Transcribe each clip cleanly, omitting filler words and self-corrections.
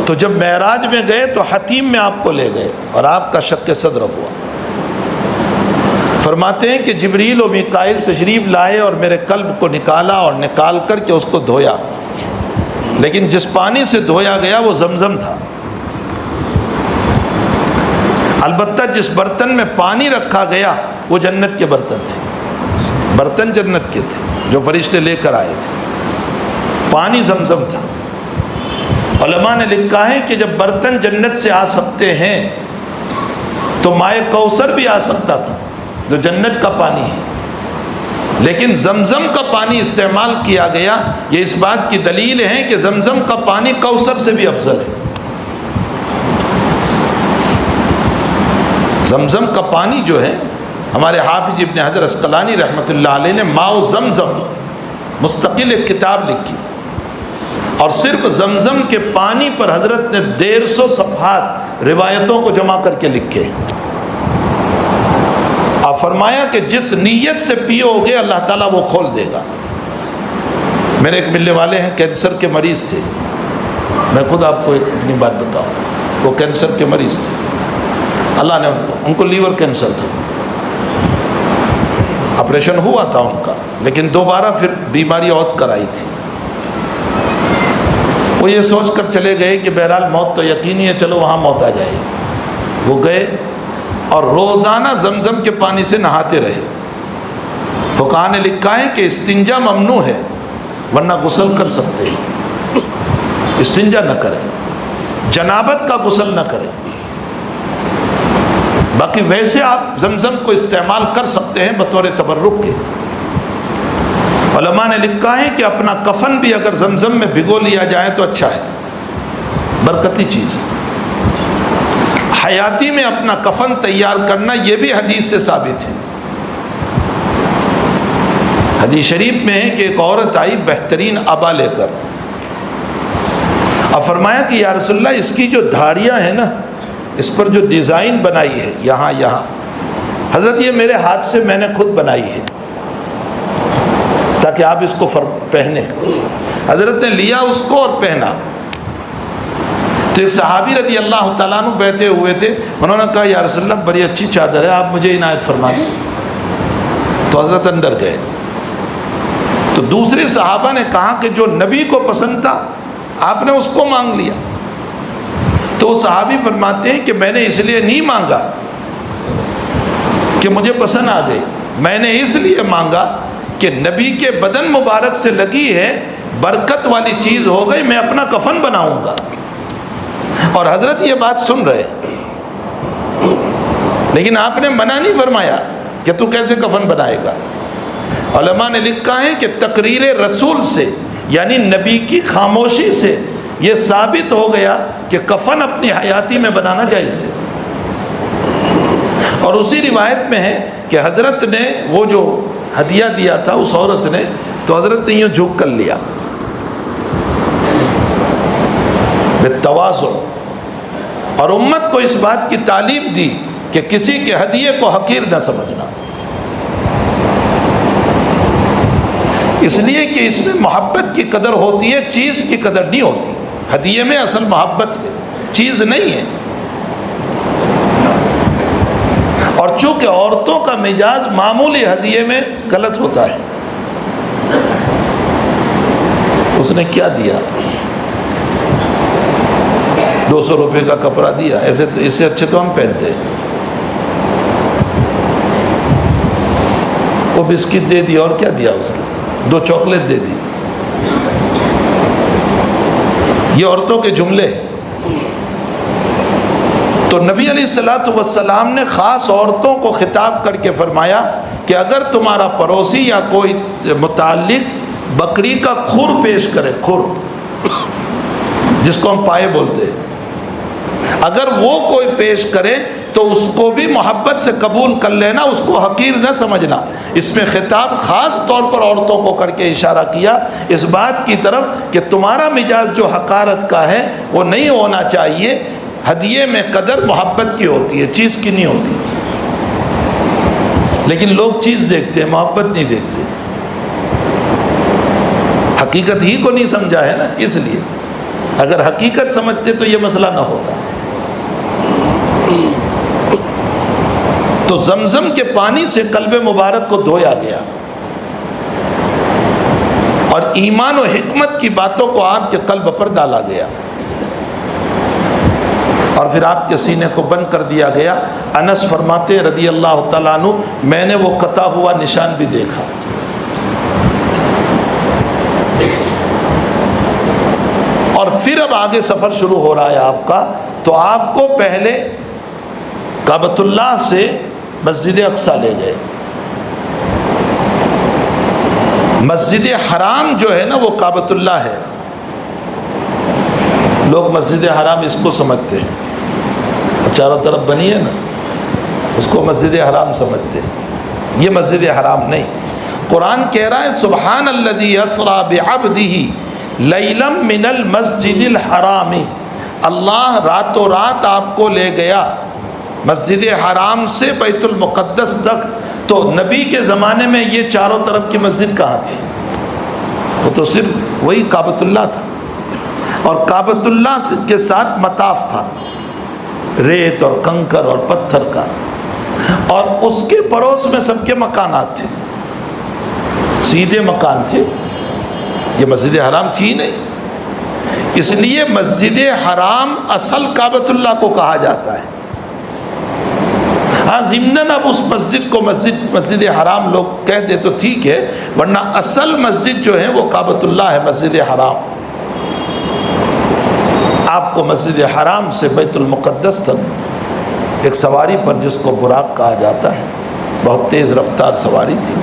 تو جب معراج میں گئے تو حتیم میں آپ کو لے گئے اور آپ کا شق صدر ہوا۔ فرماتے ہیں کہ جبریل و میکائیل تشریف لائے اور میرے قلب کو نکالا اور نکال کر کے اس کو دھویا، لیکن جس پانی سے دھویا گیا وہ زمزم تھا۔ البتہ جس برتن میں پانی رکھا گیا وہ جنت کے برتن تھے، برتن جنت کے تھے جو فرشتے لے کر آئے تھے، پانی زمزم تھا۔ علماء نے لکھا ہے کہ جب برتن جنت سے آ سکتے ہیں تو مائع کوثر بھی آ سکتا تھا جو جنت کا پانی ہے، لیکن زمزم کا پانی استعمال کیا گیا۔ یہ اس بات کی دلیل ہے کہ زمزم کا پانی کوثر سے بھی افضل ہے۔ زمزم کا پانی جو ہے، ہمارے حافظ ابن حجر عسقلانی رحمۃ اللہ علیہ نے ماء زمزم مستقل ایک کتاب لکھی، اور صرف زمزم کے پانی پر حضرت نے 150 صفحات روایتوں کو جمع کر کے لکھے۔ آپ فرمایا کہ جس نیت سے پیو گے اللہ تعالیٰ وہ کھول دے گا۔ میرے ایک ملنے والے ہیں، کینسر کے مریض تھے، میں خود آپ کو ایک اپنی بات بتاؤں، وہ کینسر کے مریض تھے، اللہ نے ان کو لیور کینسر تھا، آپریشن ہوا تھا ان کا، لیکن دوبارہ پھر بیماری عود کرائی تھی۔ وہ یہ سوچ کر چلے گئے کہ بہرحال موت تو یقینی ہے، چلو وہاں موت آ جائے گی۔ وہ گئے اور روزانہ زمزم کے پانی سے نہاتے رہے۔ فقہاء نے لکھا ہے کہ استنجا ممنوع ہے، ورنہ غسل کر سکتے ہیں، استنجا نہ کریں، جنابت کا غسل نہ کریں، باقی ویسے آپ زمزم کو استعمال کر سکتے ہیں بطور تبرک کے۔ علماء نے لکھا ہے کہ اپنا کفن بھی اگر زمزم میں بھگو لیا جائے تو اچھا ہے، برکتی چیز ہے۔ حیاتی میں اپنا کفن تیار کرنا یہ بھی حدیث سے ثابت ہے۔ حدیث شریف میں ہے کہ ایک عورت آئی بہترین عبا لے کر، اب فرمایا کہ یا رسول اللہ اس کی جو دھاڑیاں ہیں نا، اس پر جو ڈیزائن بنائی ہے یہاں حضرت یہ میرے ہاتھ سے میں نے خود بنائی ہے تاکہ آپ اس کو پہنے۔ حضرت نے لیا اس کو اور پہنا، تو ایک صحابی رضی اللہ تعالیٰ عنہ بیٹھے ہوئے تھے، انہوں نے کہا یا رسول اللہ بڑی اچھی چادر ہے، آپ مجھے عنایت فرما دیں۔ تو حضرت اندر گئے، تو دوسرے صحابہ نے کہا کہ جو نبی کو پسند تھا آپ نے اس کو مانگ لیا۔ تو وہ صحابی فرماتے ہیں کہ میں نے اس لیے نہیں مانگا کہ مجھے پسند آ گئی، میں نے اس لیے مانگا کہ نبی کے بدن مبارک سے لگی ہے، برکت والی چیز ہو گئی، میں اپنا کفن بناؤں گا۔ اور حضرت یہ بات سن رہے، لیکن آپ نے منع نہیں فرمایا کہ تو کیسے کفن بنائے گا۔ علماء نے لکھا ہے کہ تقریر رسول سے، یعنی نبی کی خاموشی سے یہ ثابت ہو گیا کہ کفن اپنی حیاتی میں بنانا جائز ہے۔ اور اسی روایت میں ہے کہ حضرت نے وہ جو ہدیہ دیا تھا اس عورت نے، تو حضرت نے یوں جھک کر لیا بالتواضع، اور امت کو اس بات کی تعلیم دی کہ کسی کے ہدیے کو حقیر نہ سمجھنا، اس لیے کہ اس میں محبت کی قدر ہوتی ہے، چیز کی قدر نہیں ہوتی۔ ہدیے میں اصل محبت ہے، چیز نہیں ہے۔ اور چونکہ عورتوں کا مزاج معمولی ہدیے میں غلط ہوتا ہے، اس نے کیا دیا، 200 روپے کا کپڑا دیا، ایسے تو اس سے اچھے تو ہم پہنتے ہیں، وہ بسکٹ دے دی اور کیا دیا، اس کو 2 چاکلیٹ دے دی۔ یہ عورتوں کے جملے ہیں۔ تو نبی علیہ الصلوۃ والسلام نے خاص عورتوں کو خطاب کر کے فرمایا کہ اگر تمہارا پڑوسی یا کوئی متعلق بکری کا کھر پیش کرے، کھر جس کو ہم پائے بولتے ہیں، اگر وہ کوئی پیش کرے تو اس کو بھی محبت سے قبول کر لینا، اس کو حقیر نہ سمجھنا۔ اس میں خطاب خاص طور پر عورتوں کو کر کے اشارہ کیا اس بات کی طرف کہ تمہارا مزاج جو حقارت کا ہے وہ نہیں ہونا چاہیے۔ ہدیے میں قدر محبت کی ہوتی ہے، چیز کی نہیں ہوتی، لیکن لوگ چیز دیکھتے ہیں، محبت نہیں دیکھتے، حقیقت ہی کو نہیں سمجھا ہے نا، اس لیے اگر حقیقت سمجھتے تو یہ مسئلہ نہ ہوتا۔ تو زمزم کے پانی سے قلب مبارک کو دھویا گیا اور ایمان و حکمت کی باتوں کو آپ کے قلب پر ڈالا گیا اور پھر آپ کے سینے کو بند کر دیا گیا۔ انس فرماتے رضی اللہ تعالیٰ عنہ، میں نے وہ قطع ہوا نشان بھی دیکھا۔ اور پھر اب آگے سفر شروع ہو رہا ہے آپ کا، تو آپ کو پہلے کعبۃ اللہ سے مسجد اقصیٰ لے گئے۔ مسجد حرام جو ہے نا وہ کعبۃ اللہ ہے، لوگ مسجد حرام اس کو سمجھتے ہیں، چاروں طرف بنی ہے نا، اس کو مسجد حرام سمجھتے ہیں، یہ مسجد حرام نہیں۔ قرآن کہہ رہا ہے سبحان الذی اسریٰ بعبدہ لیلا من المسجد الحرام، اللہ راتوں رات آپ کو لے گیا مسجد حرام سے بیت المقدس تک۔ تو نبی کے زمانے میں یہ چاروں طرف کی مسجد کہاں تھی؟ وہ تو صرف وہی کعبۃ اللہ تھا، اور کعبۃ اللہ کے ساتھ مطاف تھا، ریت اور کنکر اور پتھر کا، اور اس کے پڑوس میں سب کے مکانات تھے، سیدھے مکان تھے، یہ مسجد حرام تھی نہیں۔ اس لیے مسجد حرام اصل کعبۃ اللہ کو کہا جاتا ہے۔ ہاں ضمناً اب اس مسجد کو مسجد حرام لوگ کہہ دے تو ٹھیک ہے، ورنہ اصل مسجد جو ہے وہ کعبۃ اللہ ہے، مسجد حرام۔ آپ کو مسجد حرام سے بیت المقدس تک ایک سواری پر، جس کو براق کہا جاتا ہے، بہت تیز رفتار سواری تھی،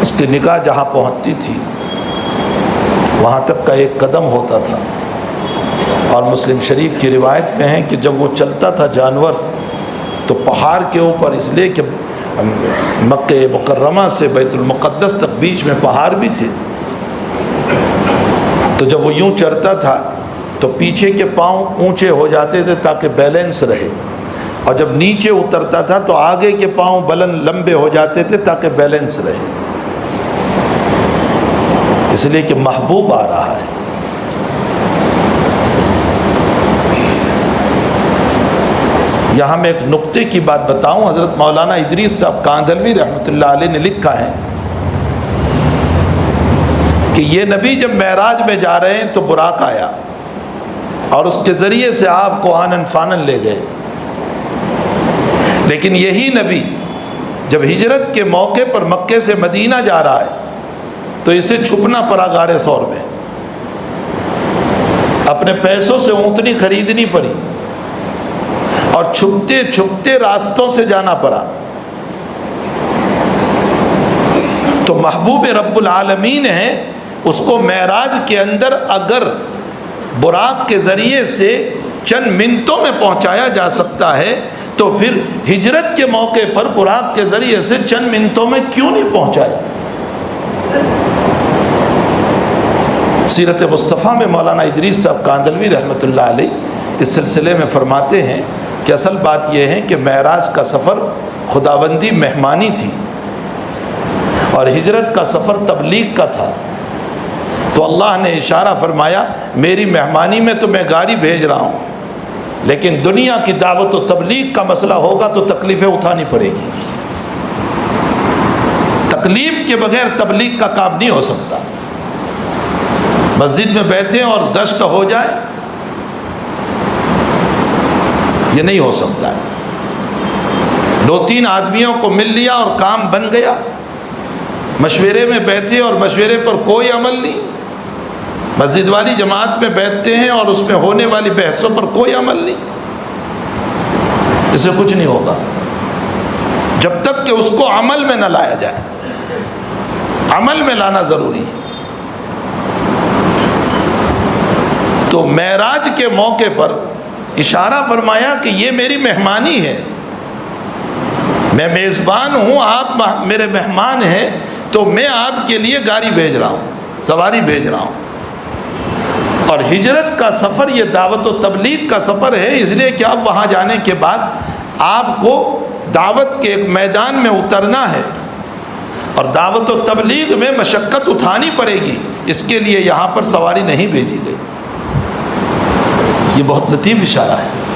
اس کی نگاہ جہاں پہنچتی تھی وہاں تک کا ایک قدم ہوتا تھا۔ اور مسلم شریف کی روایت میں ہے کہ جب وہ چلتا تھا جانور تو پہاڑ کے اوپر، اس لیے کہ مکہ مکرمہ سے بیت المقدس تک بیچ میں پہاڑ بھی تھے، تو جب وہ یوں چڑھتا تھا تو پیچھے کے پاؤں اونچے ہو جاتے تھے تاکہ بیلنس رہے، اور جب نیچے اترتا تھا تو آگے کے پاؤں بلند لمبے ہو جاتے تھے تاکہ بیلنس رہے، اس لیے کہ محبوب آ رہا ہے۔ یہاں میں ایک نقطے کی بات بتاؤں، حضرت مولانا ادریس صاحب کاندھلوی رحمۃ اللہ علیہ نے لکھا ہے کہ یہ نبی جب معراج میں جا رہے ہیں تو براق آیا اور اس کے ذریعے سے آپ کو آنن فانن لے گئے، لیکن یہی نبی جب ہجرت کے موقع پر مکے سے مدینہ جا رہا ہے تو اسے چھپنا پڑا غار ثور میں، اپنے پیسوں سے اونٹنی خریدنی پڑی اور چھپتے چھپتے راستوں سے جانا پڑا۔ تو محبوب رب العالمین ہے، اس کو معراج کے اندر اگر براق کے ذریعے سے چند منٹوں میں پہنچایا جا سکتا ہے تو پھر ہجرت کے موقع پر براق کے ذریعے سے چند منٹوں میں کیوں نہیں پہنچایا؟ سیرت مصطفیٰ میں مولانا ادریس صاحب کاندھلوی رحمۃ اللہ علیہ اس سلسلے میں فرماتے ہیں کہ اصل بات یہ ہے کہ معراج کا سفر خداوندی مہمانی تھی اور ہجرت کا سفر تبلیغ کا تھا، تو اللہ نے اشارہ فرمایا میری مہمانی میں تو میں گاڑی بھیج رہا ہوں، لیکن دنیا کی دعوت و تبلیغ کا مسئلہ ہوگا تو تکلیفیں اٹھانی پڑے گی، تکلیف کے بغیر تبلیغ کا کام نہیں ہو سکتا۔ مسجد میں بیٹھیں اور دشت ہو جائے یہ نہیں ہو سکتا ہے۔ 2-3 آدمیوں کو مل لیا اور کام بن گیا، مشورے میں بیٹھے اور مشورے پر کوئی عمل نہیں، مسجد والی جماعت میں بیٹھتے ہیں اور اس میں ہونے والی بحثوں پر کوئی عمل نہیں، اس سے کچھ نہیں ہوگا جب تک کہ اس کو عمل میں نہ لایا جائے۔ عمل میں لانا ضروری ہے۔ تو معراج کے موقع پر اشارہ فرمایا کہ یہ میری مہمانی ہے، میں میزبان ہوں، آپ میرے مہمان ہیں، تو میں آپ کے لیے گاڑی بھیج رہا ہوں، سواری بھیج رہا ہوں۔ اور ہجرت کا سفر یہ دعوت و تبلیغ کا سفر ہے، اس لیے کہ اب وہاں جانے کے بعد آپ کو دعوت کے ایک میدان میں اترنا ہے اور دعوت و تبلیغ میں مشقت اٹھانی پڑے گی، اس کے لیے یہاں پر سواری نہیں بھیجی گئی۔ یہ بہت لطیف اشارہ ہے۔